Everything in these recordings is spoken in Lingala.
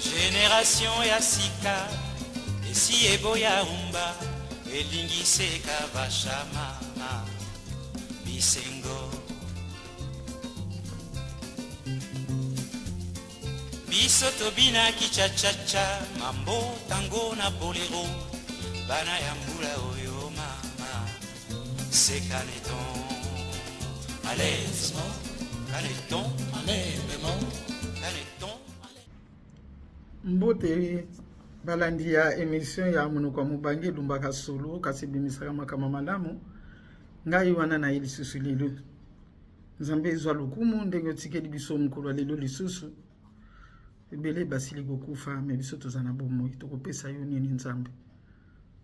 Génération ya sika esi eboya umba elingise kavashama bisengo biso tobina kichachacha mambo tango na bolero bana ya mbula oyo mama c'est caneton allez caneton allez caneton mbote balandi ya emission ya munoko mubange lumbaka solo kasi bimisaka makama malamu ngai wana na ilisusu lelo nzambe ezwa lukumu ndenge tikeli biso mukolo lelo lisusu ebele basili kokufa me biso tozana bomoi tokopesa yo nini nzambe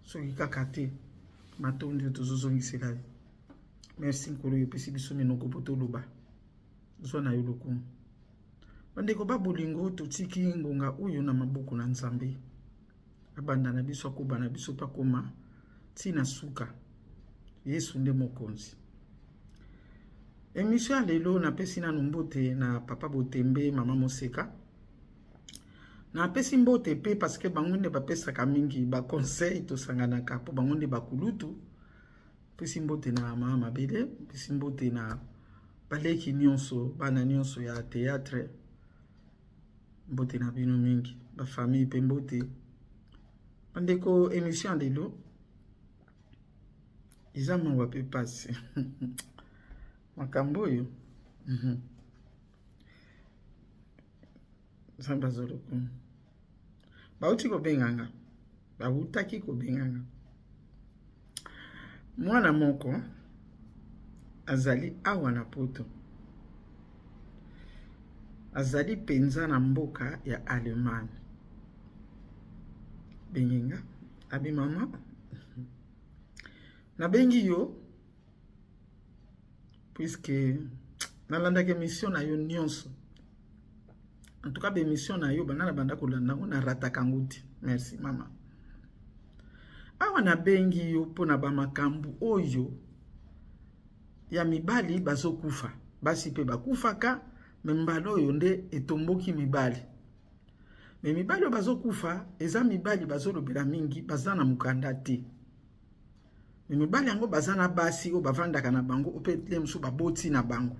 soki kaka te matondi tozozongisela yo merci nkolo yo pesi biso minoko po toloba zwa na yo lukumu bandeko babolingo totiki ngonga oyo na maboko na nzambe abanda na biso akoba na biso pakoma tina suka Yesu nde mokonzi. Emission lelo na pesi na mbote na papa Botembe mama Moseka na pesi mbote pe parce que bango nde bapesaka mingi ba conseil to sanganaka po bango nde bakulutu pesi mbote na mama Mabele pesi mbote na baleki nyonso bana nyonso ya théâtre mbote na bino mingi ba famille pe mbote bandeko émission lelo izama wape passe makambo yo samba zoloko bauti ko benganga bautaki ko benganga mwana moko azali awa na poto azali penza na mboka ya Allemagne benginga abi mama na bengi yo puisque nalandaki mission na yo nyonso en tout cas be mission na yo banana banda kolanda na rataka nguti merci mama awa na bengi yo pona ba makambu oyo ya mibali bazokufa basi pe bakufaka membalo oyo nde etomboki mibali me mibali bazokufa eza mibali bazolobela mingi bazana mukanda te me mibali yango bazana basi o bavandaka na bango opetle mso baboti na bango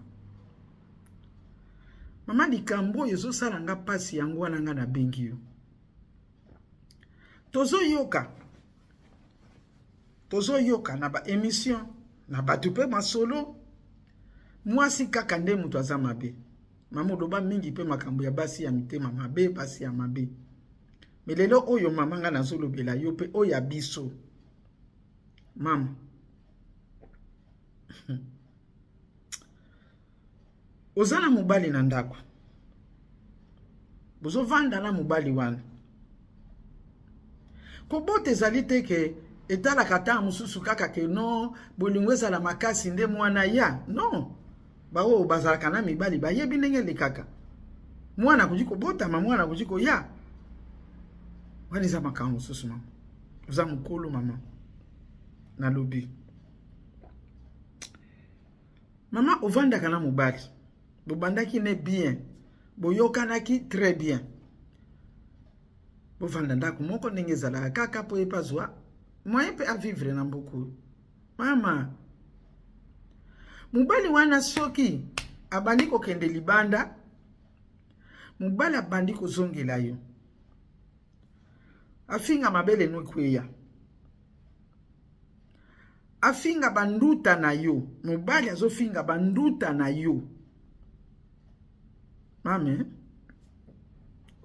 mama likambo yezo sala nga pasi yango wana nga na bengi yo tozo yoka na ba émission na batu pe masolo mwasi kaka nde mutu aza mabe mama loba mingi pe makambo ya basi ya mitema mabe basi ya mabe melelo oyo mama nga nazolobela yo pe oya biso mama ozana mubali na ndako bozo vanda na mubali wana ko bote ezali te ke etala kata mususu kaka ke no bolingo ezala makasi nde mwana ya no bawo bazalaka na mibali bayebi ndenge likaka mwana kujiko bota mwana kujiko ya wani za makambo mususu mama uza mukolo mama na lobi mama ovandaka na mobali bobandaki ne bien boyokanaki très bien bovanda ndako moko ndenge ezalaka kaka po epazwa moyen pe a vivre na mboku mama mobali wana soki abandi kokende libanda mobali abandi kozongela yo afinga mabele nokweya afinga banduta na yo mobali azofinga banduta na yo mame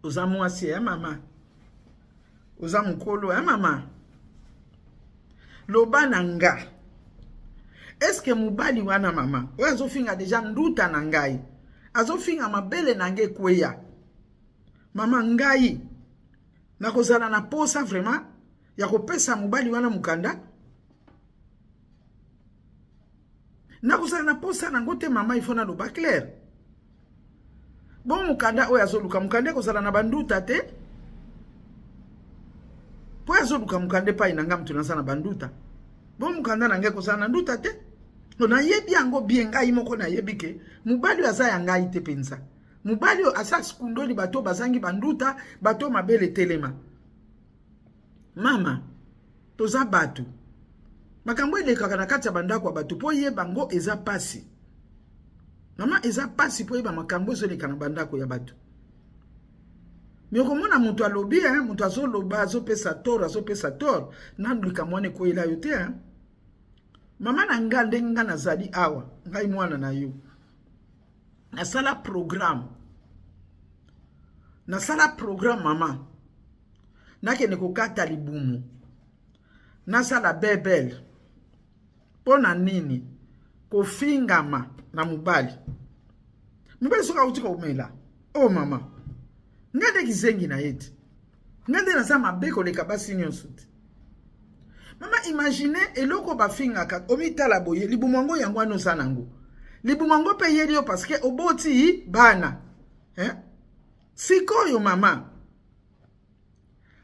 oza mwasi ya mama oza mukolo ya mama loba na nga eske mobali wana mama oyo azofinga deja nduta na ngai azofinga mabele na nge kweya mama ngai nakozala na posa vraiment ya kopesa mobali wana mukanda nakozala na posa nango te mama ifo na loba clair bon mukanda oyo azoluka mukanda kozala na banduta te po azoluka mukanda pa inanga mtu naza na banduta bon mukanda nange kozala na nduta te na yebi yango bien ngai moko na yebi ke mubali aza ya ngai te penza mubali oyo asa sikundoli bato bazangi banduta bato mabele telema. Mama toza bato makambo elekaka na kati ya bandako ya bato po yeba ngo eza pasi. Mama eza pasi po yeba makambo ezoleka na bandako ya bato. Miokomona mutu alobi mutu azoloba azopesa tor nandulika mwane koyela yo te mama na nga ndenge nga nazali awa ngai mwana na yo nasala programme mama nakende kokata libumu nasala bebel pona nini kofingama na mubali soka utika umela mama ngande kizengi na yeti ngande na sama beko leka basi nyonso te. Mama imagine eloko bafingaka omitala boye libumango yango anosa nango libumango pe yeli yo parce que oboti bana sikoyo mama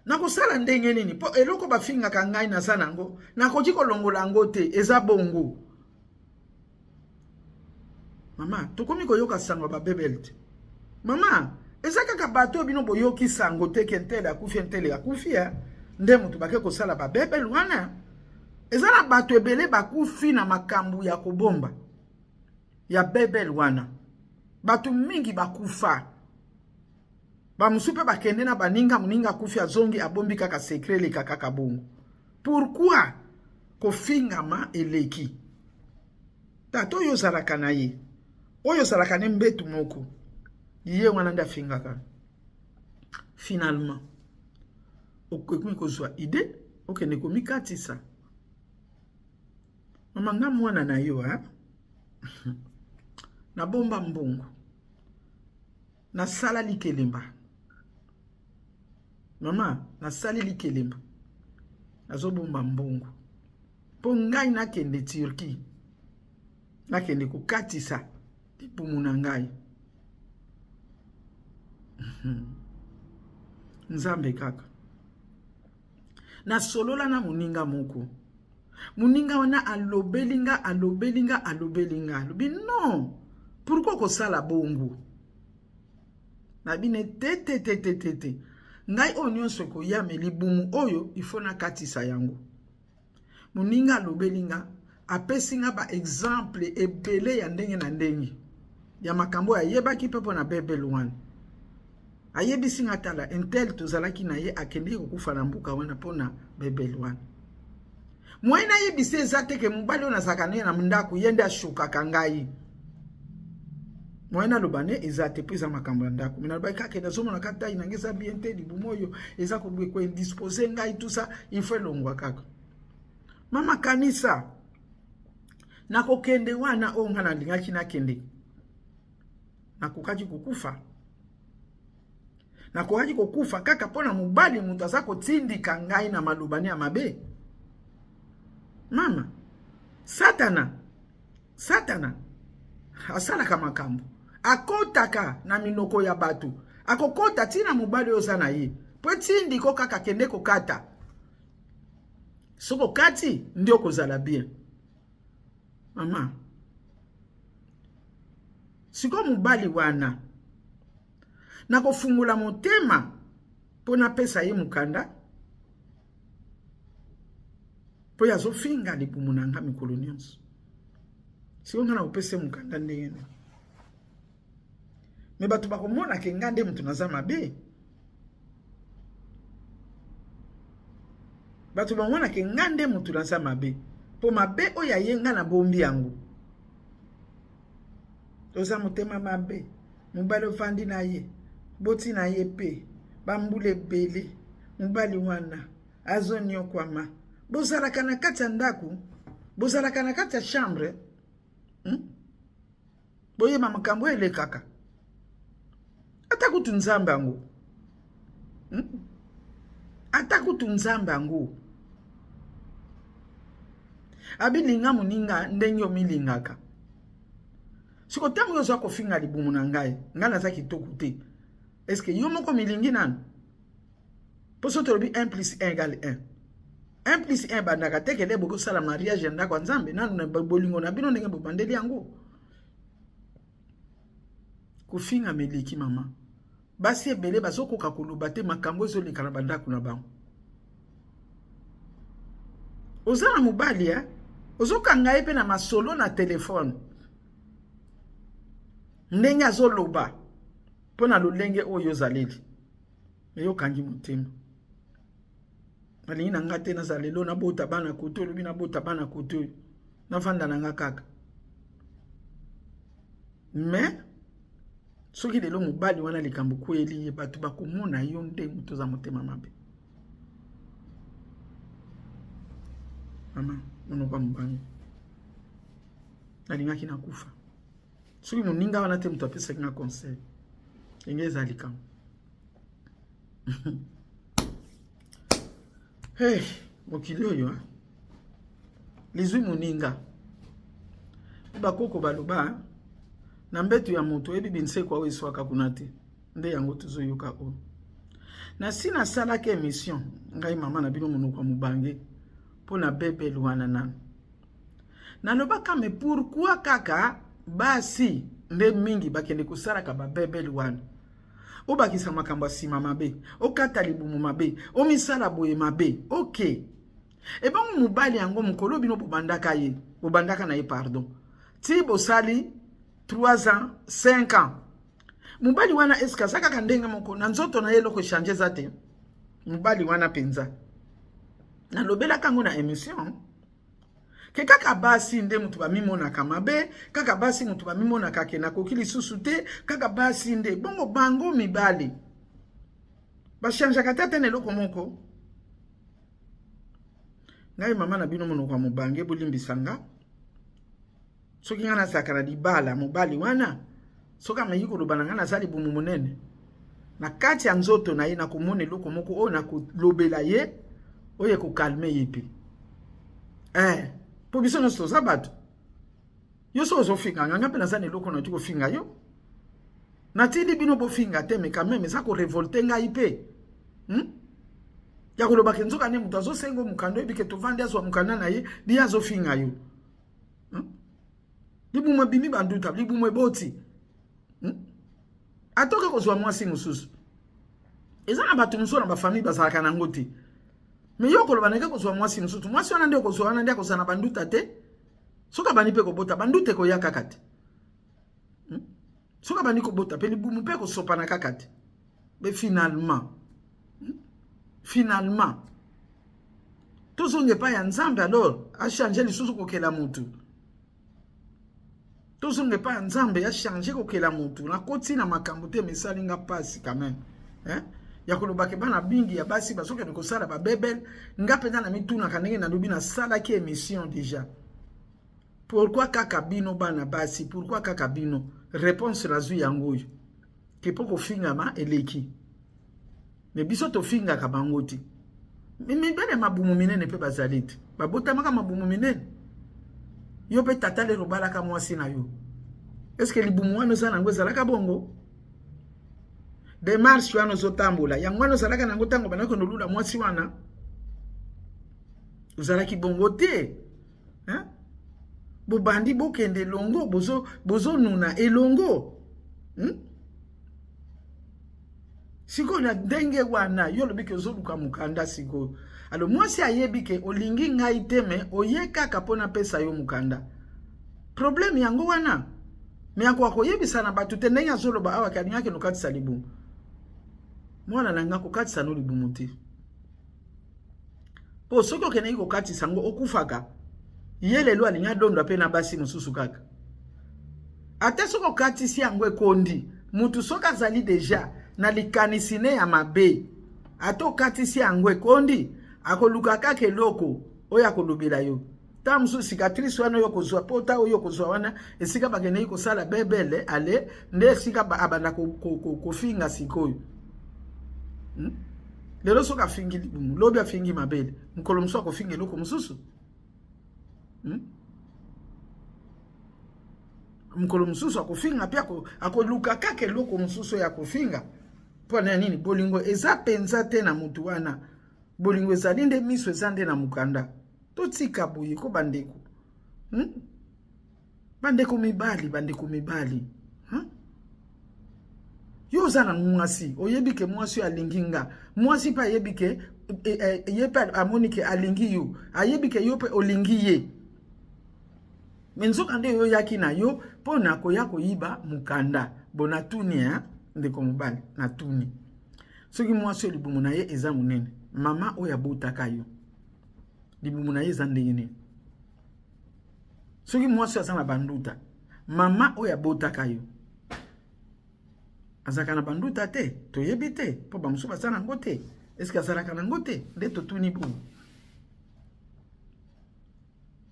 nakosala ndenge nini po eloko bafingaka ngai na sanango nakoki kolongola ngo te eza bongo. Mama tokomi koyoka sango ba bebelte mama eza kaka bato bino boyoki sango te kentele akufi nde mutu bake kosala ba bebel wana eza na bato ebele bakufi na makambu ya kobomba ya bebel wana bato mingi bakufa ba musupe bakende na baninga muninga kufi azongi abombi kaka secret le kaka bongo. Pourquoi kofingama eleki tato yo zalaka na ye oyo zalaka ne mbetu moko ye wana nda fingaka finalement okekumi kozwa ide okende komikatisa mama nga mwana na yo na bomba mbongo na sala likelemba mama na sali likelemba nazo bomba mbongo po ngai nakende Turki nakende kokatisa lipumu na ngai nzambe kaka na solola na muninga moko muninga wana alobelinga alobi non pourquoi kosala bongo na bine tete ngai onyonso ko yame libumu oyo ifona katisa yango muninga alobelinga apesinga ba exemple ebele ya ndenge na ndenge ya makambo ya yebaki pepo na bebel wana ayebisi nga tala intel tozalaki na ye akende kokufa na mbuka wana pona bebel wana mwaina yebisi ezate ke mubali ona sakane na ndako yende ashuka kangai mwaina lobane ezate pesa makambo ya ndako mina lobai kake na zomo na kata inangeza biente libumoyo eza ko indisposer ngai tout ça il faut longwa kaka mama kanisa nakokende wana onga na lingaki nakende nakokaji kukufa nakokaji kukufa kaka pona mubali muntu aza kotindika ngai na malubani ya mabe. Mama satana asalaka makambo akotaka na minoko ya batu akokota tina mubali oza na ye po tindiko kaka kende kokata soko kati ndio kozala bien. Mama siko mubali wana nakofungula motema pona pesa ye mukanda po yazo finga lipumu nanga mikolo nyonso siko ngana upese mukanda ndenge me batu bakomona ke ngande mutu naza mabe batu bamona ke ngande mutu naza mabe po mabe oya yenga na bombi yango oza motema mabe mubali ofandi na ye boti na ye pe bambule bele mubali wana azonyo kwama bozalaka na kati ya ndako bozalaka na kati ya chambre boyeba makambo elekaka ata kutu nzambe yango ata kutu nzambe yango abilinga muninga ndenge omilingaka siko tango yozo kofinga libumu na ngai ngana za kitoko te est-ce que yo moko milingi nanu poso tolobi 1 + 1 = 1 1 + 1 bandaka teke de boko sala mariage nda kwa nzambe nanu na bolingo na bino ndenge bobandeli yango Kofinga meleki mama. Basi ebele bazoko kakuluba te makambo ezoleka na bandako na bango. Ozana mobali ya, ozokanga epe na masolo na telefone. Ndenge azoloba pona lolenge oyo zaleli. Eyo kangi motema. Alingi na nga te nazalelo na bota bana koto, lobi na bota bana koto. Na vanda na nga kaka. Mais soki lelo mobali wana likambo kweli bato bakomona yo nde muto za motema mabe. Mama, monoko mbangi. Alingaki na kufa. Soki moninga wana te muto apesa nga conseil. Engeza likambo. Hey, mokili oyo ha. Lizui moninga. Bakoko baloba na mbetu ya moto ebi binse kwa weswaka kuna te. Nde yango tuzoyoka o. Na sina sala ke émission ngai mama na bino monoko mubange pona bebe luana nan. Na lobaka me pourquoi kaka basi nde mingi bakende kusara ka ba bebe luana. Obakisa makambo sima mabe, okata libumu mabe, omisala boye mabe. OK. Eba mubali yango mukolo bino bobandaka ye, bobandaka na ye pardon. Ti bosali 3 ans, 5 ans. Mubali wana eska saka kandenga moko na nzoto na ye loko changer zate. Mubali wana penza. Na lobela kango na émission. Ke kaka basi nde mutu ba mimona kamabe, kaka basi mutu ba mimona kakena kokili susute, kaka basi nde bongo bango mibali. Ba chanja katete ne loko moko. Ngai mama na bino monoko mubange bolimbisanga. Soki ngana sakana dibala mobali wana soka mayiko lobana ngana zali bumu munene na kati ya nzoto na ye na kumone loko moko o na kulobela ye oye ko calmer yipi po biso no so zabatu yo so zo finga nganga pe na zane loko na tiko finga yo na tindi bino bo finga te me quand même ça ko révolter ngai pe ya ko loba kenzoka ne mutu azo sengo mukando ebike to vandi azo mukana na ye bi azo finga yo Libumwe bimi banduta, libumwe boti. Atoke kozwa mwasi mususu. Ezana batu muso na ba famille bazalaka na ngoti. Me yoko lo baneke kozwa mwasi mususu. Mwasi wana ndio kozwa wana ndio kozana banduta te. Soka banipe ko bota bandute ko ya kakati. Soka baniko bota pe libumu pe ko sopa na kakati. Mais finalement tozonge pa ya nzambe alors a changer lisusu kokela mutu. Tozonge pa nzambe ya changer kokela mutu na koti na makambo te mesalinga pasi quand même ya kolobake bana bingi ya basi basoke ne kosala ba bebel ngapenda na mituna kanenge na lobi na sala ki émission déjà. Pourquoi kaka bino bana basi, pourquoi kaka bino? Réponse la zui yango yo ke poko finga ma eleki me biso to finga ka bangoti mimi bene mabumu minene pe bazalite babota maka mabumu minene yo pe tatale robala ka mwasi na yo. Est-ce que libumu wana za nango ezalaka bongo? Démarche wana zotambola yango wana zalaka nango tango banako nolula mwasi wana. Uzalaki bongo te. Bobandi bokende longo bozo nuna elongo. Siko na denge wana yo lobi ke zoluka mukanda siko. Alors mwasi ayebi ke olingi ngai teme oyeka kapona pesa yo mukanda. Problème yango wana. Me akwa koyebisa na batu te ndenge azoloba awa kaninga ke nokati salibu. Mwana nanga ko kati sano libumu te. Po soko kenei ko kati sango okufaka. Yele lo alinga dondo pe na basi mususu kaka. Ate soko kati si yango ekondi. Mutu soka zali deja na likanisine ya mabe. Ato kati si yango ekondi. Akoluka kake loko oya kolubila yo. Tamsu cicatrice wana yo kozwa pota oyo kozwa wana esika bagene iko sala bebele ale nde esika abanda ko finga sikoyo. Lelo soka fingi libumu lobi afingi mabele mukolo muso ko fingi loko mususu. Mukolo mususu akofinga pia akoluka kake loko mususu ya kofinga. Pona nini bolingo eza penza te na mutu wana. Bolingo ezalinde miso ezande na mukanda. Totika boye ko bandeko. Bandeko mibali. Yo zana mwasi, oyebi ke mwasi alinginga. Mwasi pa yebi ke yepe amoni ke alingi yo. Ayebi ke yo pe olingi ye. Menzoka nde yo yaki na yo po na koyako yiba mukanda. Bona tuni ndeko mobali na tuni. Soki mwasi libumu na ye eza munene. Mama oya botaka yo. Libumu na ye eza ndenge nini. Soki mwasi aza na banduta. Mama oya botaka yo. Azaka na banduta te, toyebi te, po bamusu basa nango te. Eske azalaka nango te, nde totuni bu.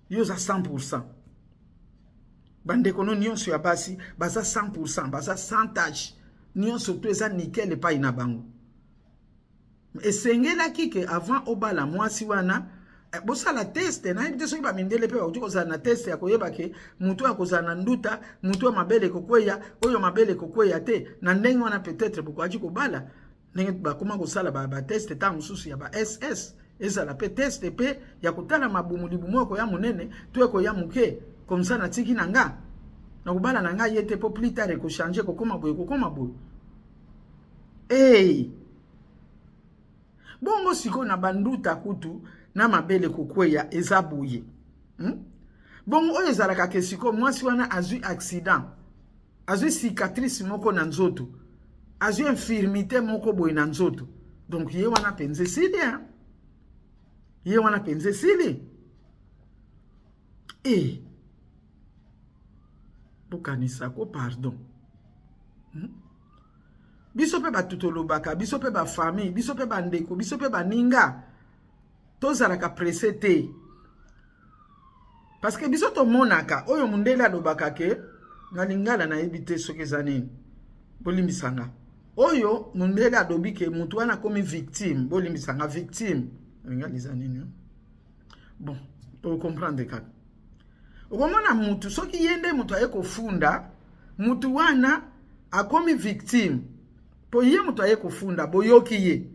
Yo za 100%. Bandeko no nyonso ya basi, baza 100%, baza 100 tâche. Nyonso to eza nickel epai na bango. Esengelaki ke avant obala mwasi wana, bosala test na yebi te soki bamindele pe bakuti kozala na test ya koyeba ke mutu akozala na nduta, mutu mabele kokweya, oyo mabele kokweya te, na ndenge wana peut-être bokoki kobala. Ndenge bakoma kosala ba test ta mususu ya ba SS, ezala pe test pe ya kotala mabumu libumu oko ya munene, to eko ya muke, comme ça na tiki nanga. Na kobala nanga yete po plus tard ko changer kokoma boye. Hey! Bongo siko na banduta kutu na mabele kokweya eza buye. Bongo oyo ezalaka ke siko mwasi wana azui accident. Azui cicatrice moko na nzoto. Azui infirmité moko boye na nzoto. Donc ye wana penze sili Ye wana penze sili. Bokanisa ko pardon. Biso pe batutolobaka, biso pe ba famille, biso pe bandeko, biso pe baninga. Tozalaka pressé te. Parce que biso to monaka, oyo mundele alobaka ke na lingala na ebite soki zanini. Bolimbisanga. Oyo mundele adobi ke mutu wana komi victime, bolimbisanga victime. Lingala zanini. Bon, pour comprendre kaka. Okomona mutu soki yende mutu ayeko funda, mutu wana akomi victime. Po ye mutu ayeko funda boyoki ye.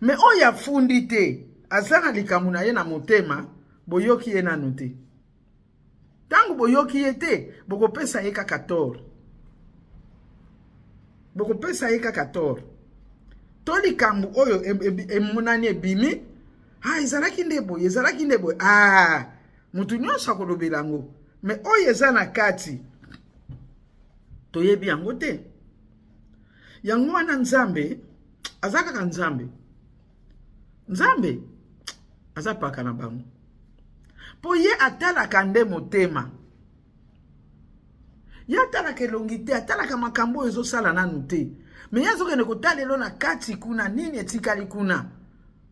Me oya fundi te. Azana likamu na ye na motema, boyoki ye nanu te. Tangu boyoki ye te, bokopesa ye kaka tort. Bokopesa ye kaka tort. To likambu oyo emonani ebimi, ezalaki nde boye. Mutu nyonso akolobela yango. Me oyo eza na kati, toyebi yango te. Yango wana Nzambe, azakaka Nzambe. Nzambe azapaka na bango. Po ye atalaka nde motema. Ye atalaka elongi te, atalaka makambo ezosala nanu te. Me ye azokende kotalelo na kati kuna, nini etikali kuna.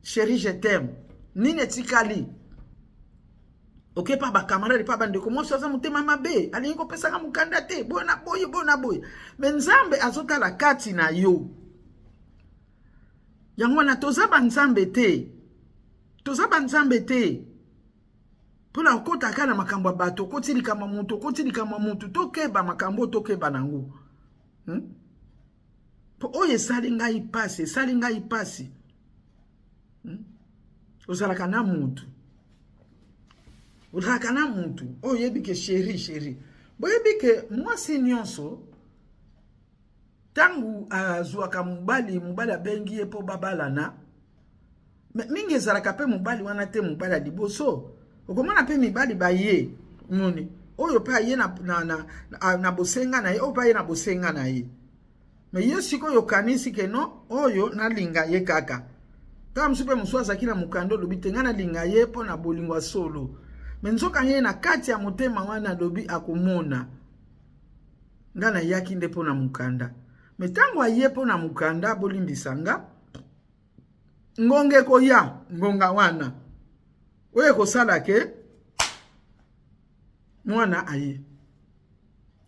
Chérie, je t'aime. Nini etikali. Ok, pa ba camarade, pa bandeko mwasi aza motema mabe. Alingi kopesaka mukanda te. Bona boye. Me Nzambe azotala kati na yo. Yango wana tozaba Nzambe te. Tozaba Nzambe te. Pona okota kana makambo bato, kotili kama mutu, tokeba makambo tokeba nango. Po oye salinga ipasi. Ozalaka na mutu. Oye bike chérie. Boye bike mwasi nyonso. Tangu azuaka mubali abengi epo babalana. Mingi ezalaka pe mubali wana te mubali liboso. Okomana pe mibali baye. Moni. Oyo pa ye na bosenga na ye. Oyo pa ye na bosenga na ye. Me ye siko yo kanisi ke no. Oyo na linga ye kaka. Kama msupe mswaza kina mukando lobi na linga ye po na bolingwa solo. Menzoka ye na kati ya motema wana lobi akumona. Ngana yaki nde po na mukanda. Metango ayepo na mukanda bolimbisanga. Ngonge koya, ngonga wana. Oye kosala ke mwana aye.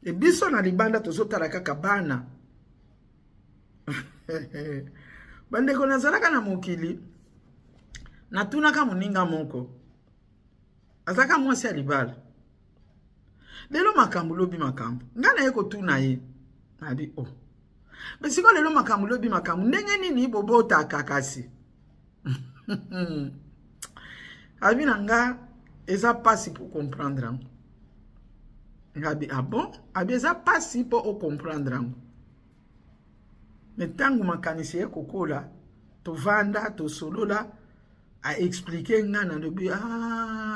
Biso na libanda tozotala kaka bana. Bandeko nazalaka na mokili. Natunaka muninga moko. Azaka mwasi ya libala. Lelo makambu lobi makambu. Ngana yeko tuna ye. Nabi Besiko lelo makambu lobi makambu. Ndenge nini bobota kakasi. Abi nanga eza pasi pour comprendre. Ngabi bon? Abi eza pasi pour comprendre. Mais tangu makanisi kokola to vanda to solola a expliquer ngana lobi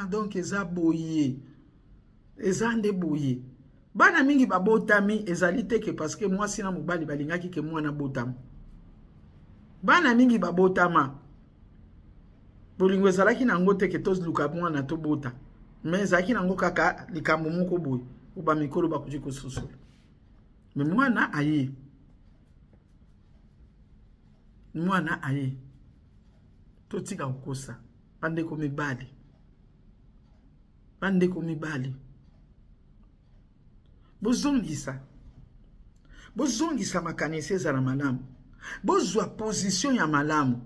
donc eza boye eza nde boye bana mingi babotami ezali teke parce que moi sina mobali balingaki ke mwana botama bana mingi babotama bolingo ezalaki nango teke toluka mwana to bota mais ezalaki nango kaka likambo moko boye uba mikolo bakuji kosusu mais mwana aye totika kokosa bandeko mibali bozongisa makanisi ezala malamu bozwa position ya malamu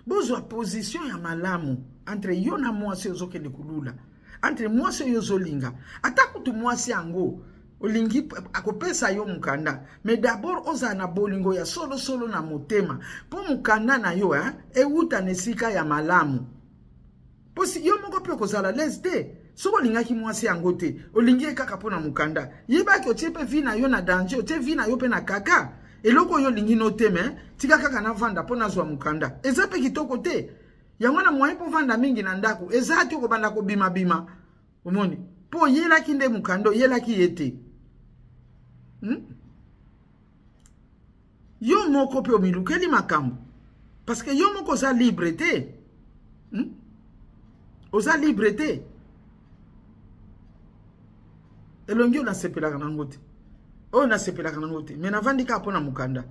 bozwa position ya malamu entre yo na mwasi ozokende kulula entre mwasi oyo ozolinga ata kutu mwasi yango olingi akopesa yo mukanda mais d'abord oza na bolingo ya solo na motema po mukanda na yo euta nesika ya malamu posi yo moko pe kozala lesde soko lingaki mwasi yango te olingi kaka pona mukanda yebaki otie pe vi na yo na danger otie vi na yo pe na kaka eloko yo lingi no teme tika kaka na vanda pona zwa mukanda eza pe kitoko te yango na mwa po vanda mingi na ndako eza ti ko banda ko bima omoni po yela kinde mukando yela ki yete yo moko pe omilukeli makambo parce que yo moko za libre te oza libre te elongi na sepelaka nango te o na sepelaka nango te mais navandika pona mukanda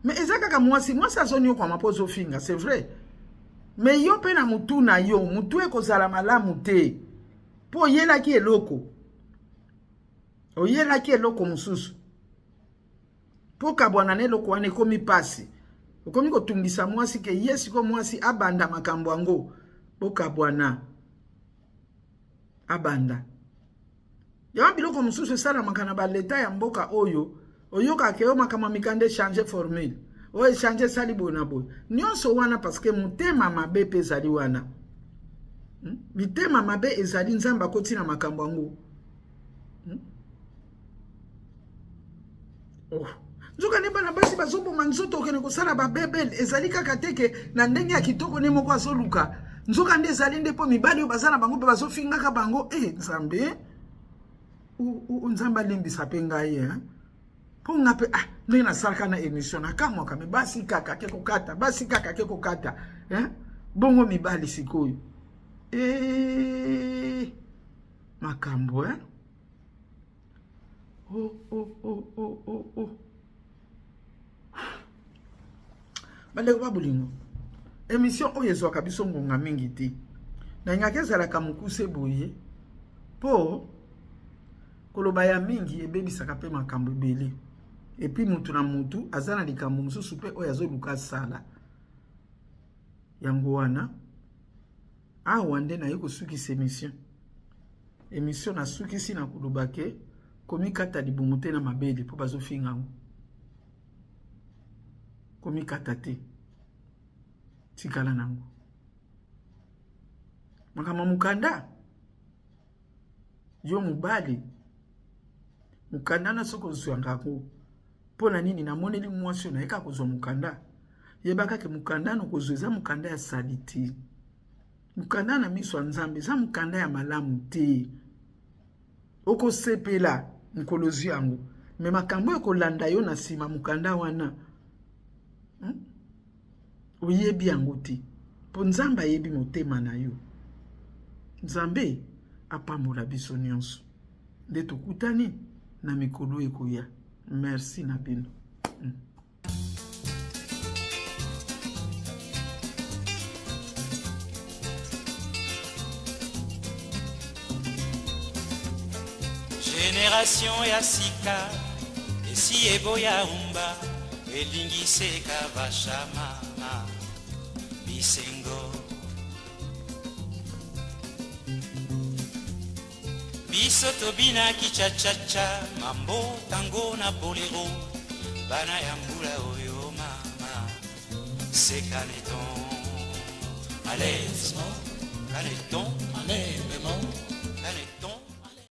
mais ezaka ka mwasi azoni yo kwa mapozo finga c'est vrai mais yo pe na mutu na yo mutu ekozala malamu te po yelaki eloko oyelaki eloko mususu po kabwana ne eloko wane komi pasi okomi kotungisa mwasi ke yesi ko mwasi abanda makambo yango po kabwana abanda ya biloko mususu sala makana ba leta ya mboka oyo oyoka ke o makama mikande changer formule o changer sali bona boy nyonso wana parce que mutema mabe pe zali wana mitema mabe ezali nzamba kotina makambo yango nzoka ne bana basi bazoboma nzoto okene kosala babebele ezali kaka teke na ndenge ya kitoko ne moko azoluka nzoka nde ezali nde po mibali bazana bango pe bazofingaka bango nzambe nzamba limbisa pe ngai po ngape ndenge nasalaka na émission nakamwaka me basi kaka ke kokata bongo mibali sikoyo makambo bandeko babulingo émission oyo ezwaka biso ngonga mingi te na ngaki ezalaka mokuse boye po koloba ya mingi ebebisaka pe makambo ebele epi mutu na mutu aza na likambo mosusu pe oyo azoluka sala yango wana awa nde naye kosukisa émission nasukisi na koloba ke komikata libumu te na mabele po bazofinga ngo komikata te tikala nango makama mukanda yo mubali mukanda na soko zwangako pona nini na moneli mwasi na eka kozwa mukanda yebaka ke mukanda no kozweza mukanda ya saliti mukanda na miso nzambe za mukanda ya malamu te oko sepela nkolozi yango me makambo ekolanda yo na sima mukanda wana oyebi yango te po nzambe ayebi motema na yo nzambe apambola biso nyonso nde tokutani na mikolo ekoya merci na bino Génération ya sika esi eboya umba elingiseka bashama bisengo biso tobinaki chachacha mambo tango na bolero bana ya mbula oyo mama c'est caneton allez caneton